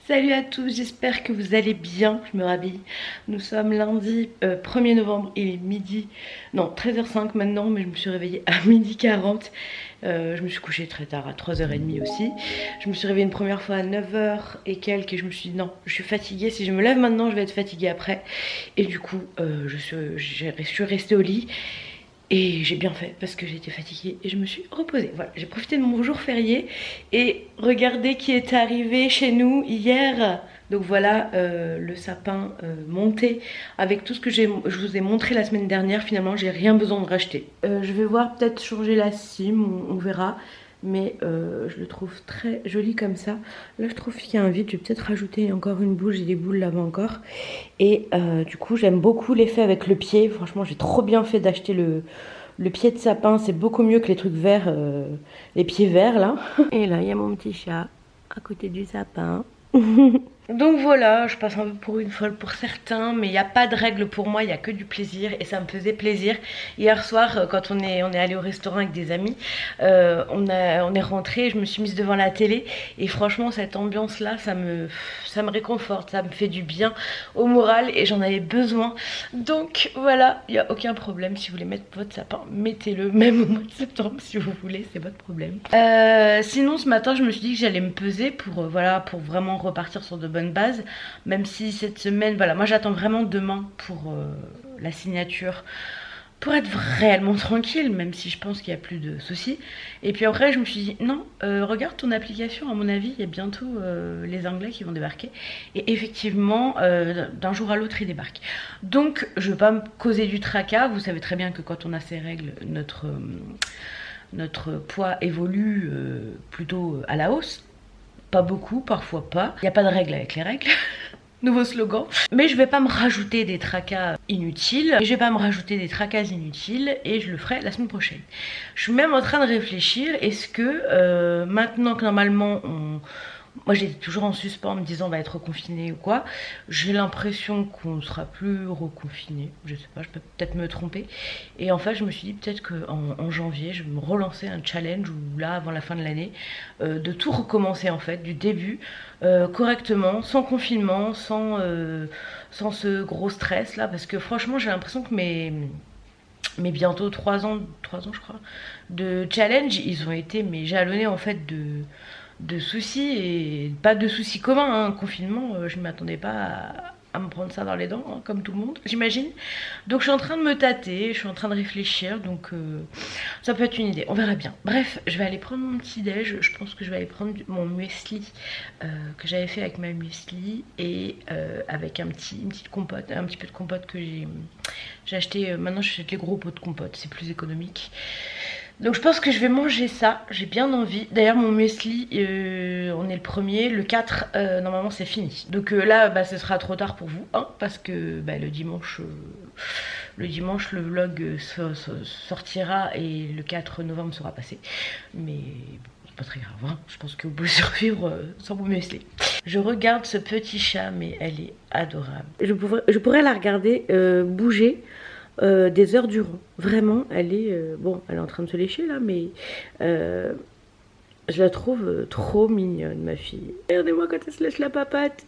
Salut à tous, j'espère que vous allez bien, je me rhabille. Nous sommes lundi 1er novembre, il est midi, non 13h05 maintenant, mais je me suis réveillée à midi 40. Je me suis couchée très tard, à 3h30 aussi. Je me suis réveillée une première fois à 9h et quelques et je me suis dit non, je suis fatiguée, si je me lève maintenant je vais être fatiguée après. Et du coup je suis restée au lit. Et j'ai bien fait parce que j'étais fatiguée et je me suis reposée. Voilà, j'ai profité de mon jour férié et regardez qui est arrivé chez nous hier. Donc voilà le sapin monté avec tout ce que je vous ai montré la semaine dernière. Finalement, j'ai rien besoin de racheter. Je vais voir peut-être changer la cime, on verra. Mais je le trouve très joli comme ça. Là, je trouve qu'il y a un vide. Je vais peut-être rajouter encore une boule. J'ai des boules là-bas encore. Et du coup, j'aime beaucoup l'effet avec le pied. Franchement, j'ai trop bien fait d'acheter le pied de sapin. C'est beaucoup mieux que les trucs verts, les pieds verts là. Et là, il y a mon petit chat à côté du sapin. Donc voilà, je passe un peu pour une folle pour certains, mais il n'y a pas de règle pour moi, il n'y a que du plaisir et ça me faisait plaisir. Hier soir, quand on est allé au restaurant avec des amis, on est rentré, je me suis mise devant la télé et franchement cette ambiance-là, ça me réconforte, ça me fait du bien au moral et j'en avais besoin. Donc voilà, il n'y a aucun problème, si vous voulez mettre votre sapin, mettez-le même au mois de septembre si vous voulez, c'est votre problème. Sinon ce matin, je me suis dit que j'allais me peser pour, voilà, pour vraiment repartir sur de bonnes base, même si cette semaine, voilà, moi j'attends vraiment demain pour la signature, pour être réellement tranquille, même si je pense qu'il n'y a plus de soucis. Et puis après je me suis dit non, regarde ton application, à mon avis il y a bientôt les Anglais qui vont débarquer et effectivement d'un jour à l'autre ils débarquent, donc je veux pas me causer du tracas. Vous savez très bien que quand on a ces règles, notre poids évolue plutôt à la hausse. Pas beaucoup, parfois pas. Il n'y a pas de règle avec les règles. Nouveau slogan. Mais je vais pas me rajouter des tracas inutiles. Et je vais pas me rajouter des tracas inutiles. Et je le ferai la semaine prochaine. Je suis même en train de réfléchir. Est-ce que maintenant que normalement moi j'étais toujours en suspens en me disant on va être reconfiné ou quoi. J'ai l'impression qu'on ne sera plus reconfiné. Je sais pas, je peux peut-être me tromper. Et en fait je me suis dit peut-être qu'en janvier je vais me relancer un challenge où là avant la fin de l'année de tout recommencer en fait du début correctement, sans confinement, sans ce gros stress là. Parce que franchement j'ai l'impression que mais bientôt 3 ans je crois, de challenge, ils ont été jalonnés en fait de soucis, et pas de soucis communs, hein. Confinement, je ne m'attendais pas à me prendre ça dans les dents, hein, comme tout le monde, j'imagine. Donc je suis en train de me tâter, je suis en train de réfléchir, donc ça peut être une idée, on verra bien. Bref, je vais aller prendre mon petit déj, je pense que je vais aller prendre mon muesli que j'avais fait avec ma muesli et avec une petite compote, un petit peu de compote que j'ai acheté. Maintenant j'achète les gros pots de compote, c'est plus économique. Donc je pense que je vais manger ça, j'ai bien envie. D'ailleurs mon muesli, on est le 1er, le 4 normalement c'est fini. Donc là bah, ce sera trop tard pour vous, hein, parce que bah, le dimanche le vlog sortira et le 4 novembre sera passé. Mais c'est pas très grave, hein. Je pense que vous pouvez survivre sans vos muesli. Je regarde ce petit chat, mais elle est adorable. Je pourrais la regarder bouger des heures durant. Vraiment, elle est bon, elle est en train de se lécher là, mais je la trouve trop mignonne, ma fille. Regardez-moi quand elle se lèche la papate.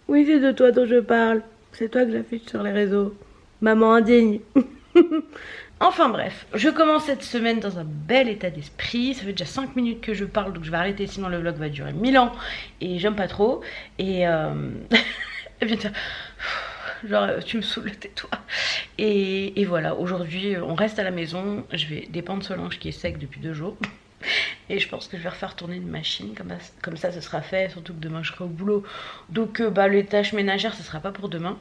Oui, c'est de toi dont je parle. C'est toi que j'affiche sur les réseaux. Maman indigne. Enfin bref, je commence cette semaine dans un bel état d'esprit. Ça fait déjà 5 minutes que je parle, donc je vais arrêter, sinon le vlog va durer 1000 ans. Et j'aime pas trop. Et elle vient de faire... Genre tu me saoules, tais-toi. Et voilà, aujourd'hui on reste à la maison. Je vais dépendre Solange qui est sec depuis 2 jours. Et je pense que je vais refaire tourner une machine, comme ça ce sera fait. Surtout que demain je serai au boulot. Donc bah, les tâches ménagères ce sera pas pour demain.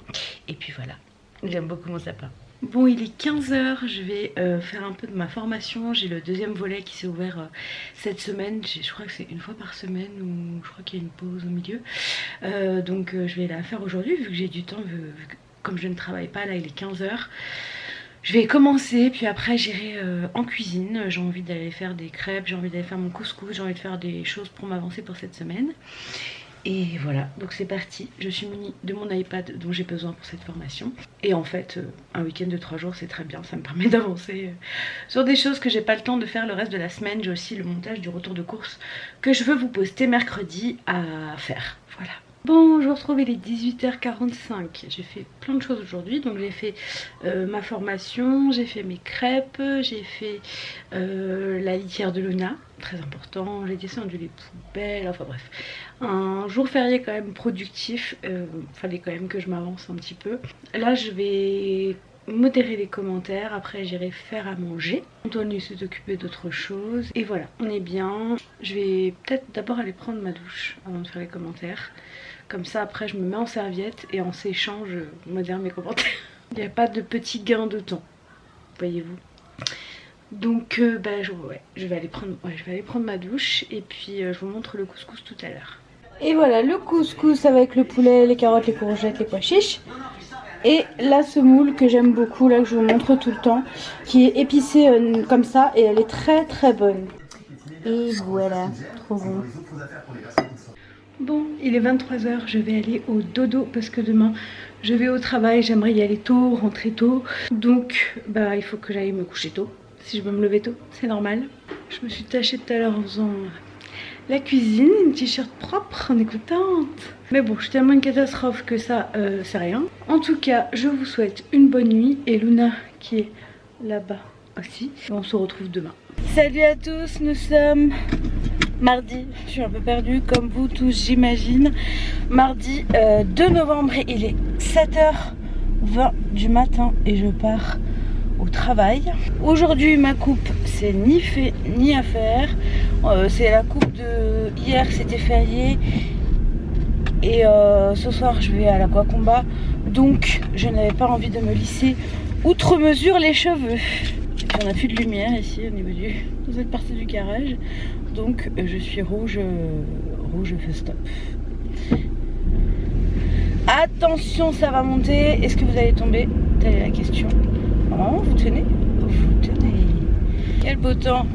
Et puis voilà, j'aime beaucoup mon sapin. Bon, il est 15h, je vais faire un peu de ma formation. J'ai le deuxième volet qui s'est ouvert cette semaine. Je crois que c'est une fois par semaine, ou je crois qu'il y a une pause au milieu. Donc je vais la faire aujourd'hui vu que j'ai du temps, comme je ne travaille pas. Là il est 15h. Je vais commencer, puis après j'irai en cuisine. J'ai envie d'aller faire des crêpes, j'ai envie d'aller faire mon couscous, j'ai envie de faire des choses pour m'avancer pour cette semaine. Et voilà, donc c'est parti. Je suis munie de mon iPad dont j'ai besoin pour cette formation. Et en fait, un week-end de 3 jours, c'est très bien. Ça me permet d'avancer sur des choses que j'ai pas le temps de faire le reste de la semaine. J'ai aussi le montage du retour de course que je veux vous poster mercredi à faire. Voilà. Bon, je vous retrouve, il est 18h45. J'ai fait plein de choses aujourd'hui. Donc j'ai fait ma formation, j'ai fait mes crêpes, j'ai fait la litière de Luna, très important. J'ai descendu les poubelles, enfin bref. Un jour férié quand même productif. Fallait quand même que je m'avance un petit peu. Là, je vais modérer les commentaires, après j'irai faire à manger. Antoine lui s'est occupé d'autres choses. Et voilà, on est bien. Je vais peut-être d'abord aller prendre ma douche avant de faire les commentaires. Comme ça après je me mets en serviette et en séchant je modère mes commentaires. Il n'y a pas de petit gain de temps, voyez-vous. Donc bah, je vais aller prendre ma douche et puis je vous montre le couscous tout à l'heure. Et voilà le couscous avec le poulet, les carottes, les courgettes, les pois chiches. Et la semoule que j'aime beaucoup, là que je vous montre tout le temps, qui est épicée comme ça et elle est très très bonne. Et voilà, trop bon. Bon, il est 23h, je vais aller au dodo parce que demain je vais au travail, j'aimerais y aller tôt, rentrer tôt. Donc bah il faut que j'aille me coucher tôt, si je veux me lever tôt, c'est normal. Je me suis tachée tout à l'heure en faisant la cuisine, une t-shirt propre, on est contente. Mais bon, je suis tellement une catastrophe que ça, c'est rien. En tout cas, je vous souhaite une bonne nuit et Luna qui est là-bas aussi. Et on se retrouve demain. Salut à tous, nous sommes mardi, je suis un peu perdue comme vous tous j'imagine. Mardi 2 novembre, il est 7h20 du matin et je pars au travail. Aujourd'hui ma coupe c'est ni fait ni à faire. C'est la coupe de hier, c'était férié. Et ce soir je vais à l'aquacombat. Donc je n'avais pas envie de me lisser outre mesure les cheveux. On n'a plus de lumière ici au niveau de cette partie du garage. Donc je suis rouge feu stop. Attention, ça va monter. Est-ce que vous allez tomber? Telle est la question. Oh, vous tenez? Vous tenez. Quel beau temps.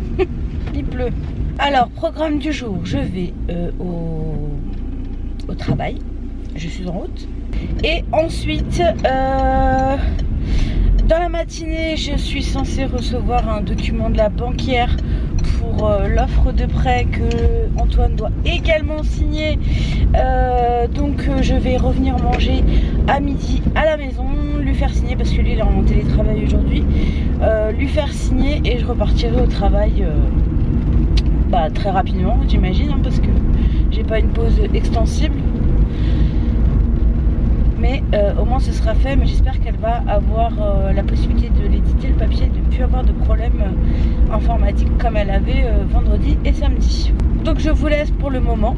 Il pleut. Alors, programme du jour. Je vais au travail. Je suis en route. Et ensuite, dans la matinée, je suis censée recevoir un document de la banquière pour l'offre de prêt que Antoine doit également signer. Donc je vais revenir manger à midi à la maison, lui faire signer parce que lui il est en télétravail aujourd'hui, lui faire signer et je repartirai au travail très rapidement j'imagine, hein, parce que j'ai pas une pause extensible. Mais au moins ce sera fait, mais j'espère qu'elle va avoir la possibilité de l'éditer le papier, de ne plus avoir de problème informatique comme elle avait vendredi et samedi. Donc je vous laisse pour le moment,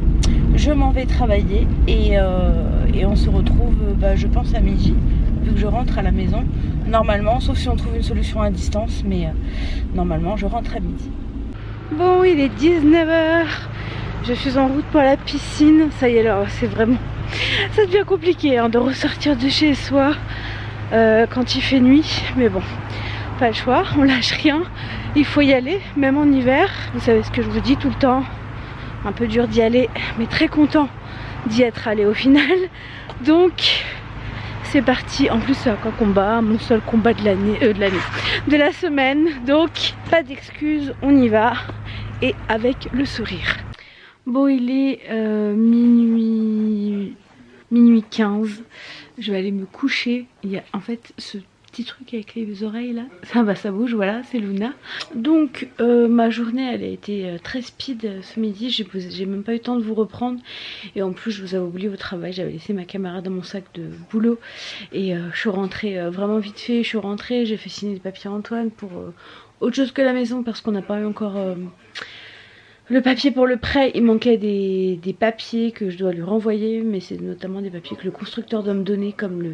je m'en vais travailler et on se retrouve je pense à midi, vu que je rentre à la maison normalement, sauf si on trouve une solution à distance, mais normalement je rentre à midi. Bon, il est 19h, je suis en route pour la piscine, ça y est là, c'est vraiment... Ça devient compliqué hein, de ressortir de chez soi quand il fait nuit, mais bon, pas le choix, on lâche rien, il faut y aller, même en hiver. Vous savez ce que je vous dis tout le temps, un peu dur d'y aller, mais très content d'y être allé au final. Donc c'est parti, en plus c'est un combat, mon seul combat de l'année, de la semaine, donc pas d'excuses, on y va, et avec le sourire. Bon, il est minuit 15, je vais aller me coucher. Il y a en fait ce petit truc avec les oreilles là, ça bouge, voilà, c'est Luna. Donc ma journée elle a été très speed ce midi, j'ai même pas eu le temps de vous reprendre. Et en plus je vous avais oublié au travail, j'avais laissé ma caméra dans mon sac de boulot. Et je suis rentrée vraiment vite fait, je suis rentrée, j'ai fait signer des papiers à Antoine pour autre chose que la maison parce qu'on n'a pas eu encore... le papier pour le prêt, il manquait des papiers que je dois lui renvoyer, mais c'est notamment des papiers que le constructeur doit me donner, comme le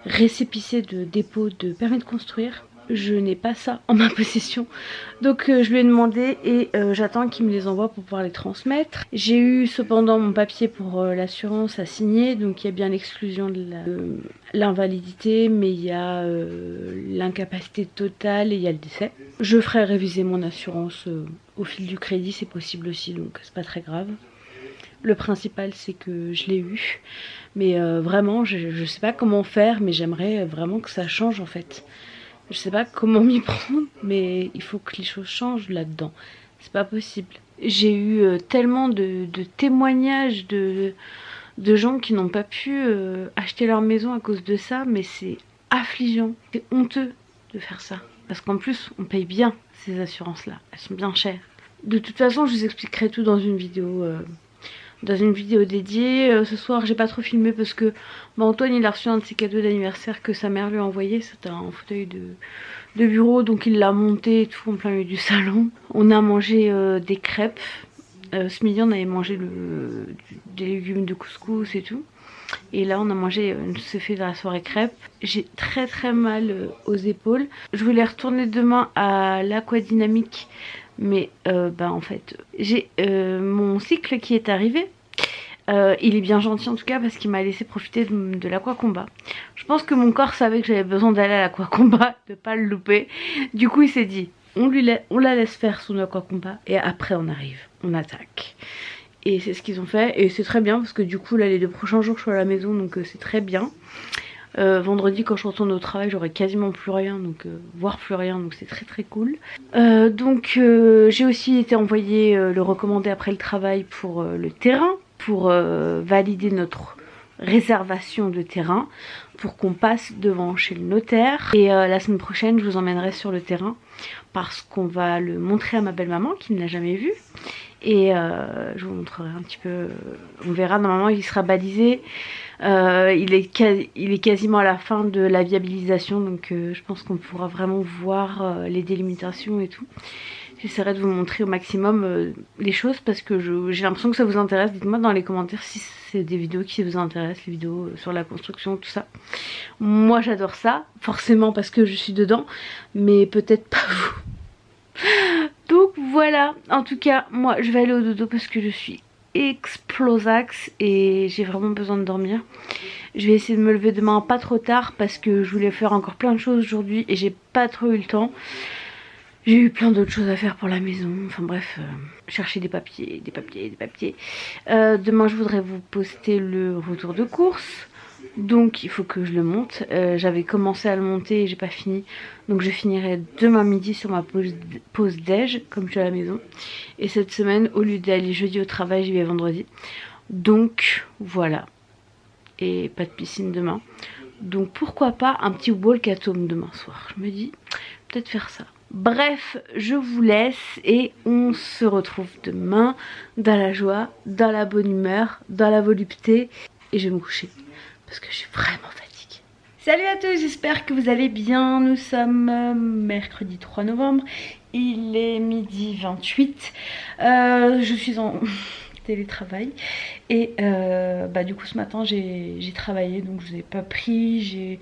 récépissé de dépôt de permis de construire. Je n'ai pas ça en ma possession, donc je lui ai demandé et j'attends qu'il me les envoie pour pouvoir les transmettre. J'ai eu cependant mon papier pour l'assurance à signer, donc il y a bien l'exclusion de l'invalidité, mais il y a l'incapacité totale et il y a le décès. Je ferai réviser mon assurance au fil du crédit, c'est possible aussi, donc c'est pas très grave. Le principal c'est que je l'ai eu. Mais vraiment je sais pas comment faire, mais j'aimerais vraiment que ça change en fait. Je sais pas comment m'y prendre, mais il faut que les choses changent là-dedans. C'est pas possible. J'ai eu tellement de témoignages de gens qui n'ont pas pu acheter leur maison à cause de ça, mais c'est affligeant, c'est honteux de faire ça. Parce qu'en plus, on paye bien ces assurances-là, elles sont bien chères. De toute façon, je vous expliquerai tout dans une vidéo dédiée. Ce soir, j'ai pas trop filmé parce que Antoine, il a reçu un de ses cadeaux d'anniversaire que sa mère lui a envoyé. C'était un fauteuil de bureau, donc il l'a monté et tout en plein milieu du salon. On a mangé des crêpes. Ce midi, on avait mangé des légumes de couscous et tout. Et là, on s'est fait dans la soirée crêpes. J'ai très très mal aux épaules. Je voulais retourner demain à l'aquadynamique. Mais en fait, j'ai mon cycle qui est arrivé. Il est bien gentil en tout cas parce qu'il m'a laissé profiter de l'aquacombat. Je pense que mon corps savait que j'avais besoin d'aller à l'aquacombat, de pas le louper. Du coup, il s'est dit, on la laisse faire son aquacombat et après on arrive, on attaque. Et c'est ce qu'ils ont fait et c'est très bien parce que du coup là les 2 prochains jours je suis à la maison, donc c'est très bien. Vendredi quand je retourne au travail j'aurai quasiment plus rien, donc voire plus rien, donc c'est très très cool. J'ai aussi été envoyée le recommander après le travail pour le terrain, pour valider notre réservation de terrain, pour qu'on passe devant chez le notaire. Et la semaine prochaine je vous emmènerai sur le terrain parce qu'on va le montrer à ma belle-maman qui ne l'a jamais vu. Et je vous montrerai un petit peu, on verra, normalement il sera balisé. Il est quasiment à la fin de la viabilisation, donc je pense qu'on pourra vraiment voir les délimitations et tout. J'essaierai de vous montrer au maximum les choses parce que j'ai l'impression que ça vous intéresse. Dites-moi dans les commentaires si c'est des vidéos qui vous intéressent, les vidéos sur la construction, tout ça. Moi j'adore ça, forcément parce que je suis dedans, mais peut-être pas vous. Donc voilà, en tout cas moi je vais aller au dodo parce que je suis explosax et j'ai vraiment besoin de dormir. Je vais essayer de me lever demain pas trop tard parce que je voulais faire encore plein de choses aujourd'hui et j'ai pas trop eu le temps. J'ai eu plein d'autres choses à faire pour la maison, enfin bref, chercher des papiers. Demain je voudrais vous poster le retour de course. Donc il faut que je le monte. J'avais commencé à le monter et j'ai pas fini. Donc je finirai demain midi sur ma pause déj comme je suis à la maison. Et cette semaine, au lieu d'aller jeudi au travail, j'y vais vendredi. Donc voilà. Et pas de piscine demain. Donc pourquoi pas un petit walk-at-home demain soir. Je me dis peut-être faire ça. Bref, je vous laisse et on se retrouve demain dans la joie, dans la bonne humeur, dans la volupté. Et je vais me coucher parce que je suis vraiment fatiguée. Salut à tous, j'espère que vous allez bien. Nous sommes mercredi 3 novembre. Il est midi 28. Je suis en télétravail. Et du coup ce matin j'ai travaillé, donc je vous ai pas pris. J'ai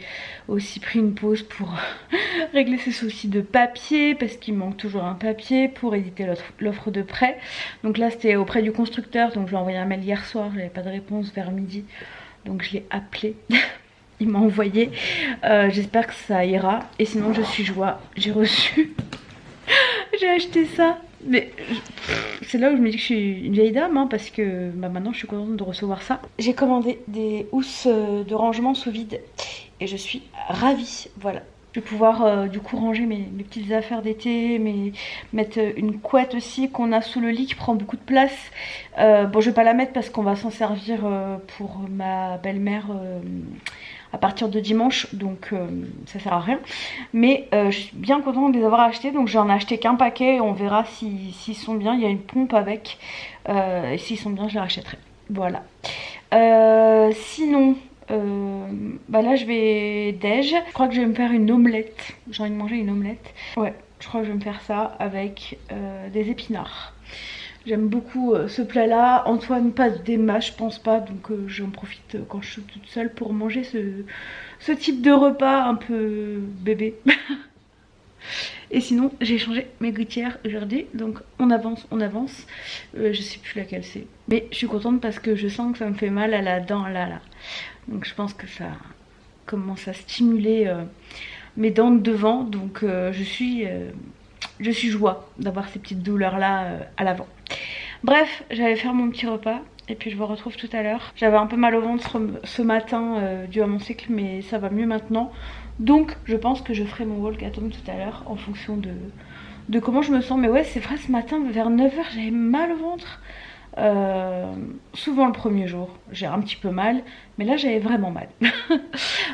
aussi pris une pause pour régler ces soucis de papier parce qu'il manque toujours un papier pour éditer l'offre de prêt. Donc là c'était auprès du constructeur, donc je lui ai envoyé un mail hier soir, j'avais pas de réponse vers midi, donc je l'ai appelé. Il m'a envoyé, j'espère que ça ira. Et sinon je suis joie, j'ai reçu j'ai acheté ça. Mais c'est là où je me dis que je suis une vieille dame, hein, parce que maintenant je suis contente de recevoir ça. J'ai commandé des housses de rangement sous vide et je suis ravie, voilà. Je vais pouvoir du coup ranger mes petites affaires d'été, mettre une couette aussi qu'on a sous le lit qui prend beaucoup de place. Bon, je vais pas la mettre parce qu'on va s'en servir pour ma belle-mère à partir de dimanche, donc ça sert à rien. Mais je suis bien contente de les avoir achetés, donc j'en ai acheté qu'un paquet et on verra s'ils sont bien. Il y a une pompe avec, et s'ils sont bien je les rachèterai. Voilà. Sinon, là je vais déj. Je crois que je vais me faire une omelette. J'ai envie de manger une omelette. Ouais, je crois que je vais me faire ça avec des épinards. J'aime beaucoup ce plat là. Antoine pas des masses, je pense pas, donc j'en profite quand je suis toute seule pour manger ce type de repas un peu bébé. Et sinon j'ai changé mes gouttières aujourd'hui, donc on avance. Je sais plus laquelle c'est, mais je suis contente parce que je sens que ça me fait mal à la dent là. Donc je pense que ça commence à stimuler mes dents de devant, donc je suis joie d'avoir ces petites douleurs là à l'avant. Bref, j'allais faire mon petit repas Et puis je vous retrouve tout à l'heure. J'avais un peu mal au ventre ce matin dû à mon cycle, mais ça va mieux maintenant. Donc je pense que je ferai mon walkathon tout à l'heure en fonction de comment je me sens. Mais ouais, c'est vrai, ce matin vers 9 h j'avais mal au ventre. Souvent le premier jour j'ai un petit peu mal, mais là j'avais vraiment mal.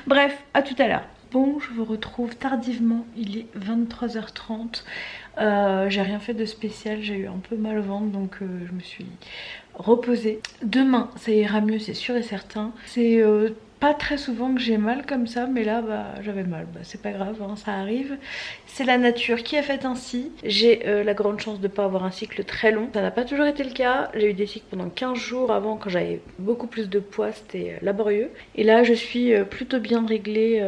Bref, à tout à l'heure. Bon, je vous retrouve tardivement, il est 23 h 30. J'ai rien fait de spécial, j'ai eu un peu mal au ventre, donc je me suis reposée. Demain ça ira mieux, c'est sûr et certain. C'est pas très souvent que j'ai mal comme ça, mais là j'avais mal, c'est pas grave, hein, ça arrive. C'est la nature qui a fait ainsi. J'ai la grande chance de pas avoir un cycle très long. Ça n'a pas toujours été le cas. J'ai eu des cycles pendant 15 jours avant, quand j'avais beaucoup plus de poids, c'était laborieux. Et là je suis plutôt bien réglée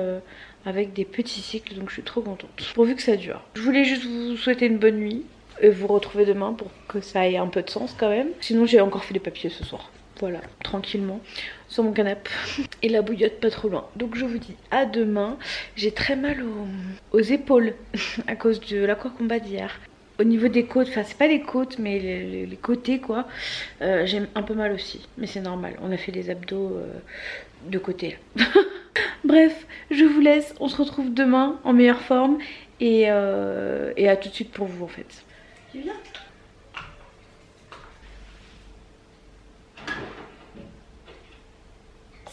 avec des petits cycles, donc je suis trop contente. Pourvu que ça dure. Je voulais juste vous souhaiter une bonne nuit et vous retrouver demain pour que ça ait un peu de sens quand même. Sinon j'ai encore fait des papiers ce soir. Voilà, tranquillement, sur mon canapé. Et la bouillotte pas trop loin. Donc je vous dis à demain. J'ai très mal aux épaules à cause de l'aquacombat d'hier. Au niveau des côtes, enfin c'est pas les côtes mais les côtés quoi, j'ai un peu mal aussi. Mais c'est normal, on a fait des abdos de côté là. Bref, je vous laisse, on se retrouve demain en meilleure forme. Et à tout de suite pour vous en fait. Tu viens ?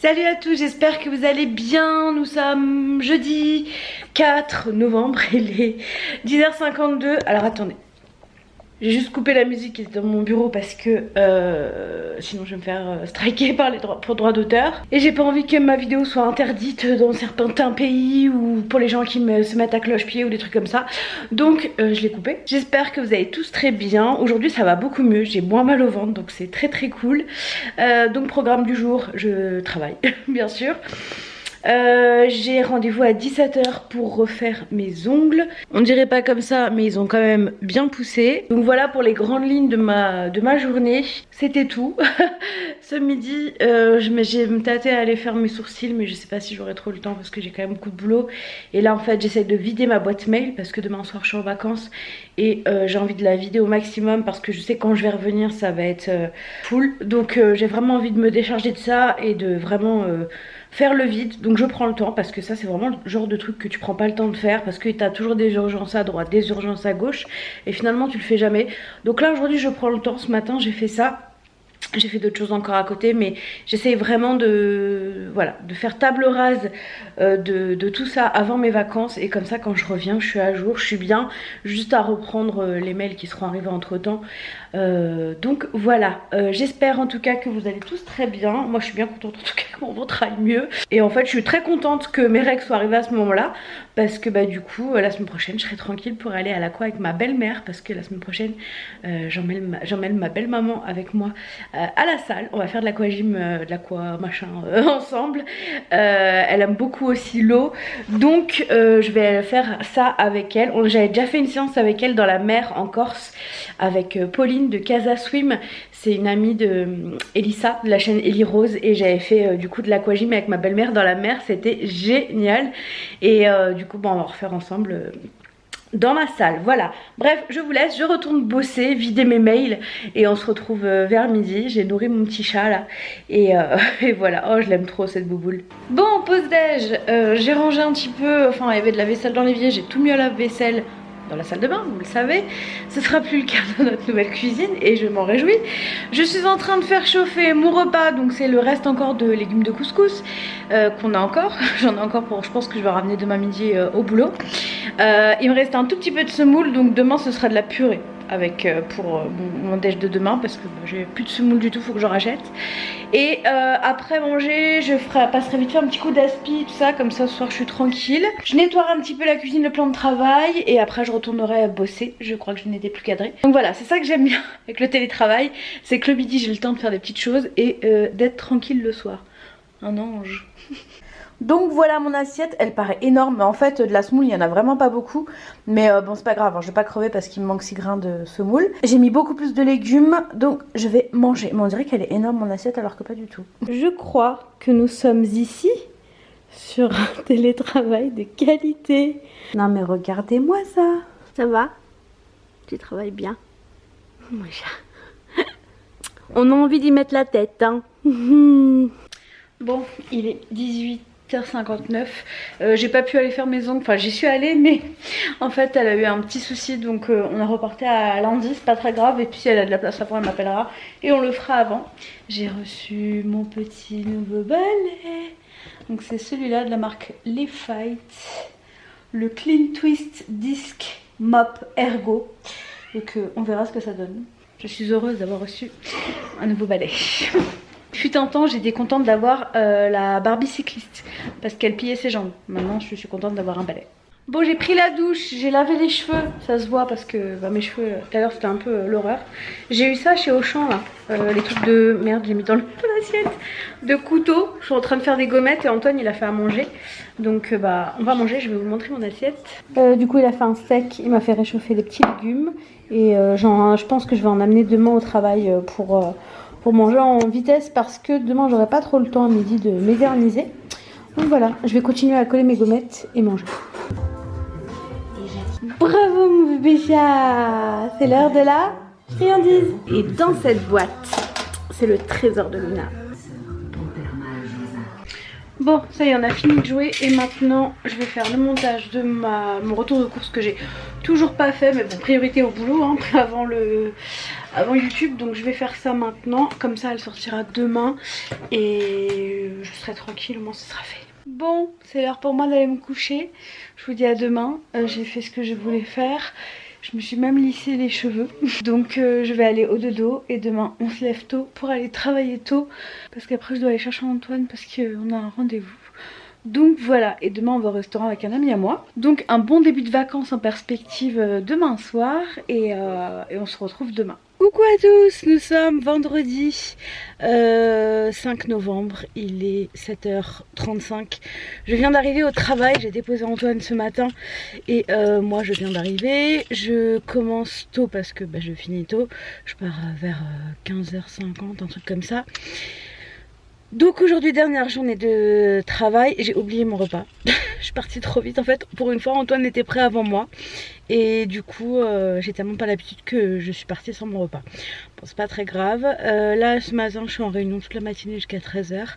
Salut à tous, j'espère que vous allez bien. Nous sommes jeudi 4 novembre, il est 10 h 52. Alors attendez, j'ai juste coupé la musique qui était dans mon bureau parce que sinon je vais me faire striker par les droits d'auteur. Et j'ai pas envie que ma vidéo soit interdite dans certains pays ou pour les gens qui se mettent à cloche-pied ou des trucs comme ça. Donc je l'ai coupé. J'espère que vous allez tous très bien. Aujourd'hui ça va beaucoup mieux, j'ai moins mal au ventre donc c'est très cool. Donc programme du jour, je travaille bien sûr. J'ai rendez-vous à 17 h pour refaire mes ongles. On dirait pas comme ça mais ils ont quand même bien poussé. Donc voilà pour les grandes lignes de ma journée. C'était tout. Ce midi j'ai me tâté à aller faire mes sourcils, mais je sais pas si j'aurai trop le temps parce que j'ai quand même beaucoup de boulot. Et là en fait j'essaie de vider ma boîte mail parce que demain soir je suis en vacances. Et j'ai envie de la vider au maximum parce que je sais quand je vais revenir ça va être full. Donc j'ai vraiment envie de me décharger de ça et de vraiment faire le vide. Donc je prends le temps parce que ça c'est vraiment le genre de truc que tu prends pas le temps de faire parce que t'as toujours des urgences à droite, des urgences à gauche et finalement tu le fais jamais. Donc là aujourd'hui je prends le temps, ce matin j'ai fait ça. J'ai fait d'autres choses encore à côté, mais j'essaye vraiment de faire table rase de tout ça avant mes vacances. Et comme ça quand je reviens je suis à jour, je suis bien, juste à reprendre les mails qui seront arrivés entre temps. Donc voilà, j'espère en tout cas que vous allez tous très bien. Moi je suis bien contente en tout cas que mon ventre aille mieux. Et en fait je suis très contente que mes règles soient arrivées à ce moment là. Parce que du coup la semaine prochaine je serai tranquille pour aller à l'aqua avec ma belle-mère. Parce que la semaine prochaine j'emmène ma belle maman avec moi à la salle. On va faire de l'aquagym, de l'aqua machin ensemble. Elle aime beaucoup aussi l'eau. Donc je vais faire ça avec elle. J'avais déjà fait une séance avec elle dans la mer en Corse avec Pauline de Casa Swim. C'est une amie de Elissa de la chaîne Ellie Rose. Et j'avais fait du coup de l'aquagym avec ma belle-mère dans la mer. C'était génial. Et du coup on va refaire ensemble dans ma salle. Voilà, bref je vous laisse, je retourne bosser, vider mes mails et on se retrouve vers midi. J'ai nourri mon petit chat là et voilà. Oh je l'aime trop cette bouboule. Bon pause déj, j'ai rangé un petit peu, enfin il y avait de la vaisselle dans l'évier, j'ai tout mis à la vaisselle dans la salle de bain, vous le savez. Ce sera plus le cas dans notre nouvelle cuisine et je m'en réjouis. Je suis en train de faire chauffer mon repas, donc c'est le reste encore de légumes de couscous qu'on a encore. J'en ai encore pour, je pense que je vais ramener demain midi au boulot. Il me reste un tout petit peu de semoule, donc demain ce sera de la purée avec pour mon déj de demain parce que j'ai plus de semoule du tout, faut que j'en rachète. Et après manger je passerai vite fait un petit coup d'aspi, tout ça, comme ça ce soir je suis tranquille. Je nettoierai un petit peu la cuisine, le plan de travail et après je retournerai bosser. Je crois que je n'étais plus cadrée. Donc voilà, c'est ça que j'aime bien avec le télétravail, c'est que le midi j'ai le temps de faire des petites choses et d'être tranquille le soir. Un ange. Donc voilà mon assiette, elle paraît énorme, mais en fait de la semoule il y en a vraiment pas beaucoup. Mais bon c'est pas grave, hein, je vais pas crever parce qu'il me manque 6 grains de semoule. J'ai mis beaucoup plus de légumes, donc je vais manger. Mais on dirait qu'elle est énorme mon assiette alors que pas du tout. Je crois que nous sommes ici sur un télétravail de qualité. Non mais regardez-moi ça. Ça va? Tu travailles bien? Mon chat. On a envie d'y mettre la tête, hein. Bon, il est 18h59. J'ai pas pu aller faire mes ongles. Enfin, j'y suis allée, mais en fait, elle a eu un petit souci. Donc, on a reporté à lundi. C'est pas très grave. Et puis, si elle a de la place avant, elle m'appellera. Et on le fera avant. J'ai reçu mon petit nouveau balai. Donc, c'est celui-là de la marque Les Fight. Le Clean Twist Disc Mop Ergo. Donc, on verra ce que ça donne. Je suis heureuse d'avoir reçu un nouveau balai. Fut un temps, j'étais contente d'avoir la Barbie cycliste parce qu'elle pillait ses jambes. Maintenant, je suis contente d'avoir un balai. Bon, j'ai pris la douche, j'ai lavé les cheveux. Ça se voit parce que mes cheveux, tout à l'heure, c'était un peu l'horreur. J'ai eu ça chez Auchan, là. Les trucs de... Merde, j'ai mis dans l'assiette. De couteau. Je suis en train de faire des gommettes et Antoine, il a fait à manger. Donc, on va manger. Je vais vous montrer mon assiette. Du coup, il a fait un steak. Il m'a fait réchauffer des petits légumes. Et je pense que je vais en amener demain au travail pour manger en vitesse parce que demain j'aurai pas trop le temps à midi de m'éterniser. Donc voilà, je vais continuer à coller mes gommettes et manger. Bravo mon bébé chat, c'est l'heure de la friandise. Et dans cette boîte, c'est le trésor de Luna. Bon, ça y est, on a fini de jouer et maintenant je vais faire le montage de mon retour de course que j'ai toujours pas fait, mais bon, priorité au boulot hein, avant YouTube, donc je vais faire ça maintenant, comme ça elle sortira demain et je serai tranquille, au moins ce sera fait. Bon, c'est l'heure pour moi d'aller me coucher, je vous dis à demain, j'ai fait ce que je voulais faire. Je me suis même lissé les cheveux. Donc je vais aller au dodo et demain on se lève tôt pour aller travailler tôt. Parce qu'après je dois aller chercher Antoine parce qu'on a un rendez-vous. Donc voilà, et demain on va au restaurant avec un ami à moi. Donc un bon début de vacances en perspective demain soir et on se retrouve demain. Coucou à tous, nous sommes vendredi 5 novembre, il est 7h35. Je viens d'arriver au travail, j'ai déposé Antoine ce matin et moi je viens d'arriver. Je commence tôt parce que je finis tôt, je pars vers 15h50, un truc comme ça. Donc aujourd'hui, dernière journée de travail, j'ai oublié mon repas. Je suis partie trop vite en fait. Pour une fois, Antoine était prêt avant moi. Et du coup, j'ai tellement pas l'habitude que je suis partie sans mon repas. Bon, c'est pas très grave. Là, ce matin, je suis en réunion toute la matinée jusqu'à 13h.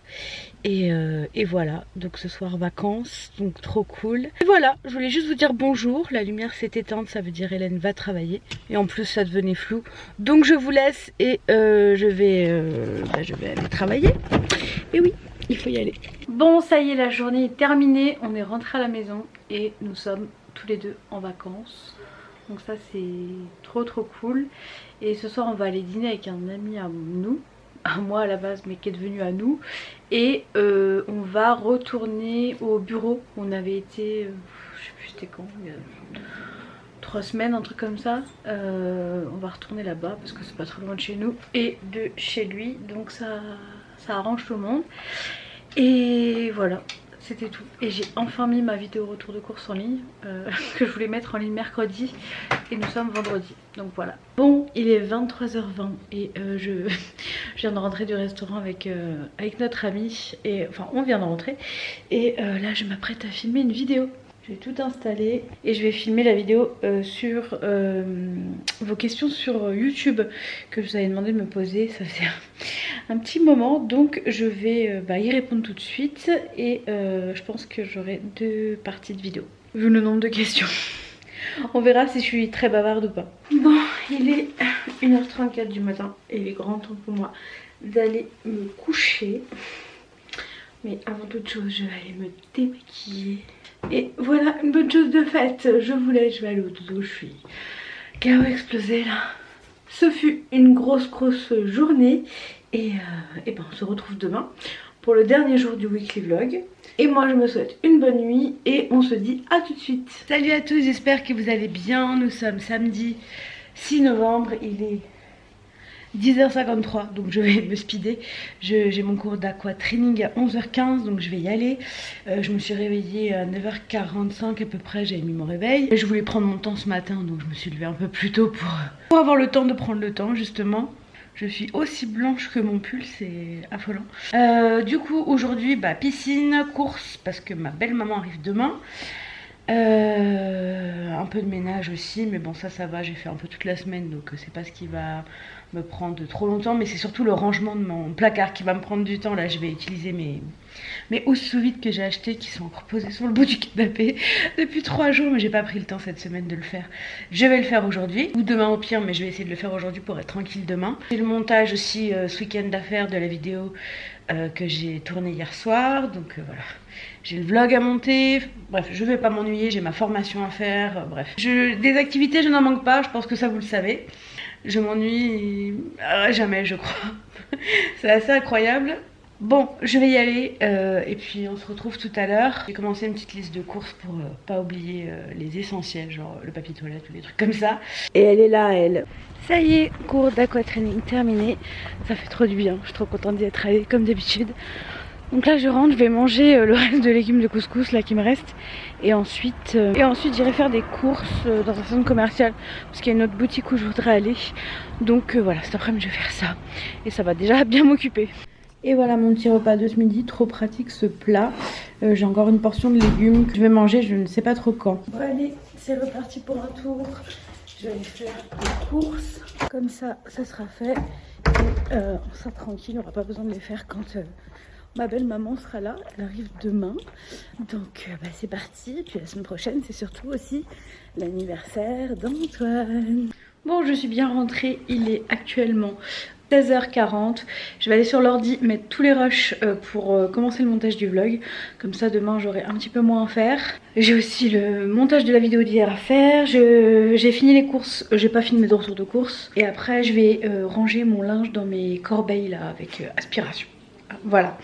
Et voilà, donc ce soir vacances, donc trop cool. Et voilà, je voulais juste vous dire bonjour. La lumière s'est éteinte, ça veut dire Hélène va travailler. Et en plus, ça devenait flou. Donc je vous laisse et je vais aller travailler. Et oui, il faut y aller. Bon, ça y est, la journée est terminée. On est rentré à la maison et nous sommes tous les deux en vacances. Donc ça, c'est trop cool. Et ce soir, on va aller dîner avec un ami à nous. À moi à la base, mais qui est devenu à nous. Et on va retourner au bureau. On avait été, je sais plus c'était quand, il y a 3 semaines, un truc comme ça. On va retourner là-bas parce que c'est pas très loin de chez nous et de chez lui. Donc ça arrange tout le monde. Et voilà, c'était tout. Et j'ai enfin mis ma vidéo retour de course en ligne que je voulais mettre en ligne mercredi. Et nous sommes vendredi. Donc voilà. Bon, il est 23h20 et je viens de rentrer du restaurant avec notre ami. Et enfin, on vient de rentrer. Et là, je m'apprête à filmer une vidéo. J'ai tout installé et je vais filmer la vidéo sur vos questions sur YouTube que vous avez demandé de me poser. Ça faisait un petit moment, donc je vais y répondre tout de suite et je pense que j'aurai 2 parties de vidéo vu le nombre de questions. On verra si je suis très bavarde ou pas. Bon, il est 1h34 du matin et il est grand temps pour moi d'aller me coucher. Mais avant toute chose, je vais aller me démaquiller. Et voilà, une bonne chose de faite. Je vous laisse, je vais aller au dodo, je suis KO explosée là. Ce fut une grosse journée. Et on se retrouve demain pour le dernier jour du weekly vlog. Et moi je me souhaite une bonne nuit et on se dit à tout de suite. Salut à tous, j'espère que vous allez bien. Nous sommes samedi 6 novembre, il est 10h53, donc je vais me speeder. J'ai mon cours d'aqua training à 11h15, donc je vais y aller. Je me suis réveillée à 9h45 à peu près, j'avais mis mon réveil. Je voulais prendre mon temps ce matin, donc je me suis levée un peu plus tôt pour avoir le temps de prendre le temps justement. Je suis aussi blanche que mon pull, c'est affolant. Du coup aujourd'hui piscine, course parce que ma belle maman arrive demain. Un peu de ménage aussi, mais bon ça va, j'ai fait un peu toute la semaine, donc c'est pas ce qui va me prendre trop longtemps, mais c'est surtout le rangement de mon placard qui va me prendre du temps. Là je vais utiliser mes housses sous vide que j'ai achetées, qui sont encore posées sur le bout du canapé depuis 3 jours, mais j'ai pas pris le temps cette semaine de le faire. Je vais le faire aujourd'hui, ou demain au pire, mais je vais essayer de le faire aujourd'hui pour être tranquille demain. J'ai le montage aussi ce week-end d'affaires de la vidéo que j'ai tournée hier soir, donc voilà. J'ai le vlog à monter, bref, je vais pas m'ennuyer, j'ai ma formation à faire, bref. Des activités, je n'en manque pas, je pense que ça vous le savez. Je m'ennuie jamais, je crois. C'est assez incroyable. Bon, je vais y aller et puis on se retrouve tout à l'heure. J'ai commencé une petite liste de courses pour pas oublier les essentiels, genre le papier toilette ou des trucs comme ça. Et elle est là, elle. Ça y est, cours d'aquatraining terminé. Ça fait trop du bien, je suis trop contente d'y être allée comme d'habitude. Donc là je rentre, je vais manger le reste de légumes de couscous là qui me reste. Et ensuite j'irai faire des courses dans un centre commercial. Parce qu'il y a une autre boutique où je voudrais aller. Donc voilà, cet après-midi je vais faire ça. Et ça va déjà bien m'occuper. Et voilà mon petit repas de ce midi, trop pratique ce plat. J'ai encore une portion de légumes que je vais manger, je ne sais pas trop quand. Bon allez, c'est reparti pour un tour. Je vais aller faire des courses. Comme ça, ça sera fait. Et on sera tranquille, on n'aura pas besoin de les faire quand ma belle maman sera là. Elle arrive demain. Donc c'est parti. Et puis la semaine prochaine, c'est surtout aussi l'anniversaire d'Antoine. Bon, je suis bien rentrée, il est actuellement 16h40. Je vais aller sur l'ordi mettre tous les rushs pour commencer le montage du vlog. Comme ça demain j'aurai un petit peu moins à faire. J'ai aussi le montage de la vidéo d'hier à faire. J'ai fini les courses, j'ai pas fini mes retours de courses. Et après je vais ranger mon linge dans mes corbeilles là avec aspiration. Voilà.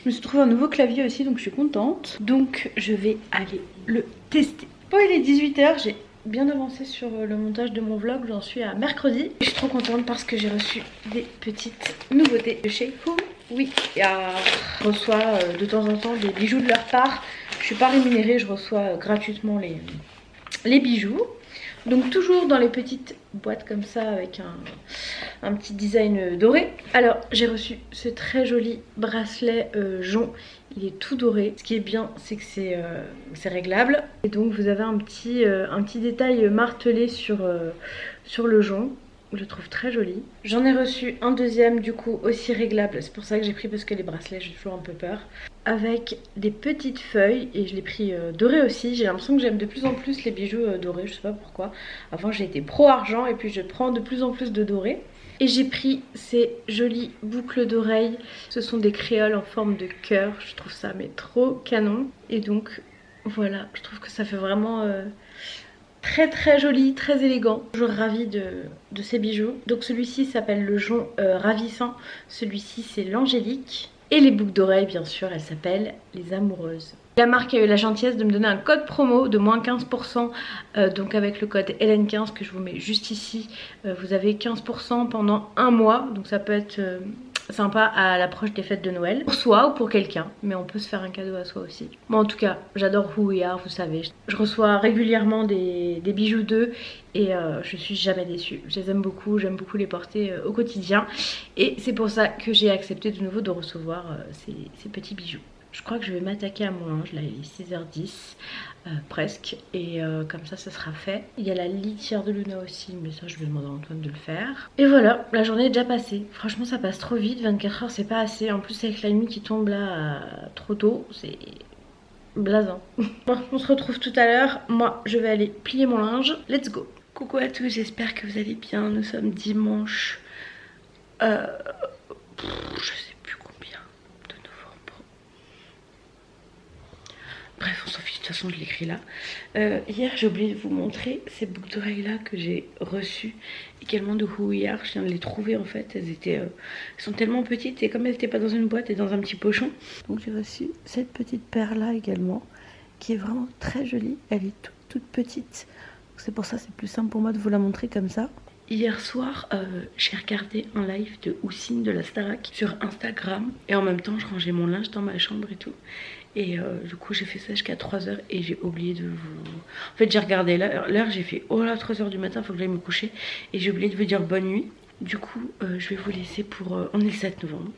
Je me suis trouvé un nouveau clavier aussi donc je suis contente. Donc je vais aller le tester. Bon il est 18h, j'ai bien avancé sur le montage de mon vlog, j'en suis à mercredi. Je suis trop contente parce que j'ai reçu des petites nouveautés de chez Who We Are. Je reçois de temps en temps des bijoux de leur part. Je suis pas rémunérée, je reçois gratuitement les bijoux. Donc toujours dans les petites boîtes comme ça avec un petit design doré. Alors j'ai reçu ce très joli bracelet jonc. Il est tout doré. Ce qui est bien c'est que c'est réglable. Et donc vous avez un petit détail martelé sur le jonc. Je le trouve très joli. J'en ai reçu un deuxième du coup aussi réglable. C'est pour ça que j'ai pris parce que les bracelets j'ai toujours un peu peur. Avec des petites feuilles et je l'ai pris doré aussi. J'ai l'impression que j'aime de plus en plus les bijoux dorés, je sais pas pourquoi. Avant j'ai été pro argent et puis je prends de plus en plus de doré. Et j'ai pris ces jolies boucles d'oreilles. Ce sont des créoles en forme de cœur. Je trouve ça mais trop canon. Et donc voilà, je trouve que ça fait vraiment très très joli, très élégant. Toujours ravie de ces bijoux. Donc celui-ci s'appelle le jonc ravissant. Celui-ci c'est l'angélique. Et les boucles d'oreilles bien sûr, elles s'appellent les amoureuses. La marque a eu la gentillesse de me donner un code promo de moins 15%. Donc avec le code Hélène15 que je vous mets juste ici, vous avez 15% pendant un mois. Donc ça peut être sympa à l'approche des fêtes de Noël. Pour soi ou pour quelqu'un, mais on peut se faire un cadeau à soi aussi. Bon en tout cas, j'adore Who We Are, vous savez. Je reçois régulièrement des bijoux d'eux et je suis jamais déçue. Je les aime beaucoup, j'aime beaucoup les porter au quotidien. Et c'est pour ça que j'ai accepté de nouveau de recevoir ces petits bijoux. Je crois que je vais m'attaquer à mon linge, là il est 6h10 presque, et comme ça sera fait. Il y a la litière de Luna aussi, mais ça je vais demander à Antoine de le faire. Et voilà, la journée est déjà passée. Franchement ça passe trop vite, 24 heures c'est pas assez. En plus avec la nuit qui tombe là trop tôt, c'est blasant. Bon, on se retrouve tout à l'heure. Moi je vais aller plier mon linge, let's go. Coucou à tous, j'espère que vous allez bien. Nous sommes dimanche, je sais plus combien de novembre. Bref, on s'en fiche, de toute façon je l'écris là. Hier j'ai oublié de vous montrer ces boucles d'oreilles là que j'ai reçues également de Who We Are. Je viens de les trouver en fait, elles sont tellement petites et comme elles n'étaient pas dans une boîte et dans un petit pochon. Donc j'ai reçu cette petite paire là également qui est vraiment très jolie. Elle est toute petite. C'est pour ça c'est plus simple pour moi de vous la montrer comme ça. Hier soir, j'ai regardé un live de Houssine de la Starac sur Instagram. Et en même temps, je rangeais mon linge dans ma chambre et tout. Et du coup, j'ai fait ça jusqu'à 3h et j'ai oublié de vous... En fait, j'ai regardé l'heure, j'ai fait oh là, 3h du matin, faut que j'aille me coucher. Et j'ai oublié de vous dire bonne nuit. Du coup, je vais vous laisser pour... on est le 7 novembre.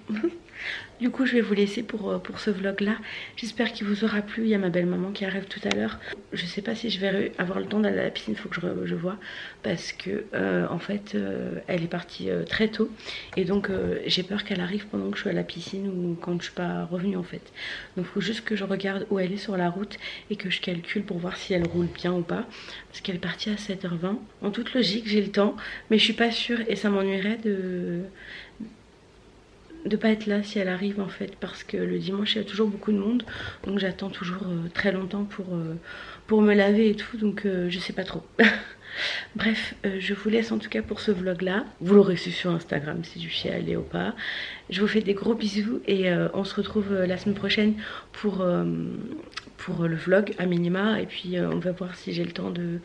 Du coup, je vais vous laisser pour ce vlog-là. J'espère qu'il vous aura plu. Il y a ma belle-maman qui arrive tout à l'heure. Je sais pas si je vais avoir le temps d'aller à la piscine, il faut que je vois. Parce que, en fait, elle est partie très tôt. Et donc, j'ai peur qu'elle arrive pendant que je suis à la piscine ou quand je suis pas revenue, en fait. Donc, il faut juste que je regarde où elle est sur la route et que je calcule pour voir si elle roule bien ou pas. Parce qu'elle est partie à 7h20. En toute logique, j'ai le temps, mais je suis pas sûre et ça m'ennuierait de pas être là si elle arrive en fait, parce que le dimanche il y a toujours beaucoup de monde, donc j'attends toujours très longtemps pour me laver et tout, donc je sais pas trop. Bref, je vous laisse en tout cas pour ce vlog là. Vous l'aurez su sur Instagram si je suis allée ou pas. Je vous fais des gros bisous et on se retrouve la semaine prochaine pour le vlog à minima. Et puis on va voir si j'ai le temps de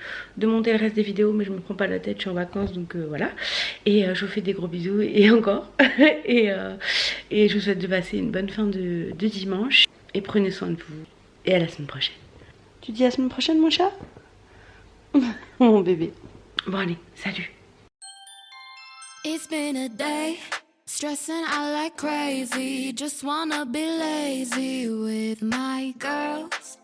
monter le reste des vidéos, mais je me prends pas la tête, je suis en vacances, donc voilà. Et je vous fais des gros bisous et encore. et je vous souhaite de passer une bonne fin de dimanche. Et prenez soin de vous. Et à la semaine prochaine. Tu dis à la semaine prochaine mon chat? Mon bébé. Bon allez, salut. It's been a day, stressing out like crazy. Just wanna be lazy with my girls.